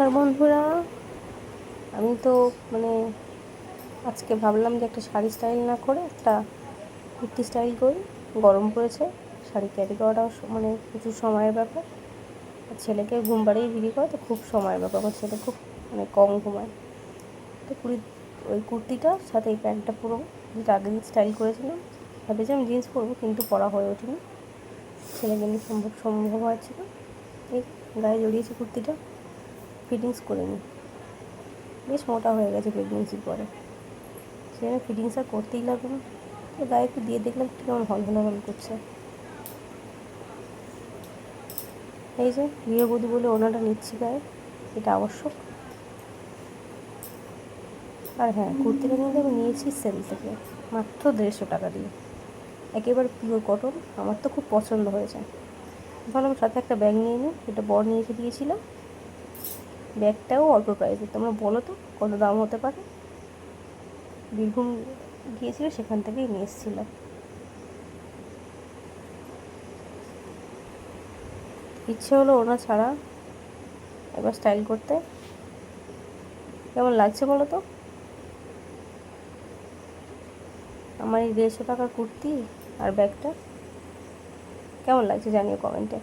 নমস্কার বন্ধুরা। আমি তো আজকে ভাবলাম যে একটা শাড়ি স্টাইল না করে একটা কুর্তি স্টাইল করি। গরম পড়েছে, শাড়ি ক্যারি করাটাও প্রচুর সময়ের ব্যাপার। আর ছেলেকে ঘুম পাড়িয়ে ভিড়ি করে তো খুব সময়ের ব্যাপার। আমার ছেলে খুব কম ঘুমায়। তো ওই কুর্তিটার সাথে এই প্যান্টটা পরবো, যেটা আগের দিন স্টাইল করেছিলাম। ভেবেছিলাম জিন্স পরবো, কিন্তু পরা হয়ে ওঠেনি, ছেলেকে নিয়ে সম্ভব হচ্ছিল। এই গায়ে জড়িয়েছি কুর্তিটা, ফিটিংস করে নিই। বেশ মোটা হয়ে গেছে প্রেগনেন্সির পরে, সেখানে ফিটিংস আর করতেই লাগলো না। তো গায়ে একটু দিয়ে দেখলাম একটু কেমন হল করছে। এই যে গৃহবধূ বলে ওনাটা নিচ্ছি গায়ে, এটা আবশ্যক। আর হ্যাঁ, কুর্তিটা কিন্তু আমি নিয়েছি সেল থেকে, মাত্র 150 টাকা দিয়ে, একেবারে পিওর কটন। আমার তো খুব পছন্দ হয়েছে। ভাবলাম সাথে একটা ব্যাগ নিয়ে নিই, এটা বর নিয়ে এসে দিয়েছিলাম। ব্যাগটাও অল্প প্রাইসে। তোমরা বলো তো কত দাম হতে পারে? বীরভূম গিয়েছিল, সেখান থেকেই নিয়ে এসেছিলাম। ইচ্ছে হলো ওনা ছাড়া এবার স্টাইল করতে। কেমন লাগছে বলো তো আমার এই 150 টাকার কুর্তি আর ব্যাগটা? কেমন লাগছে জানিও কমেন্টে।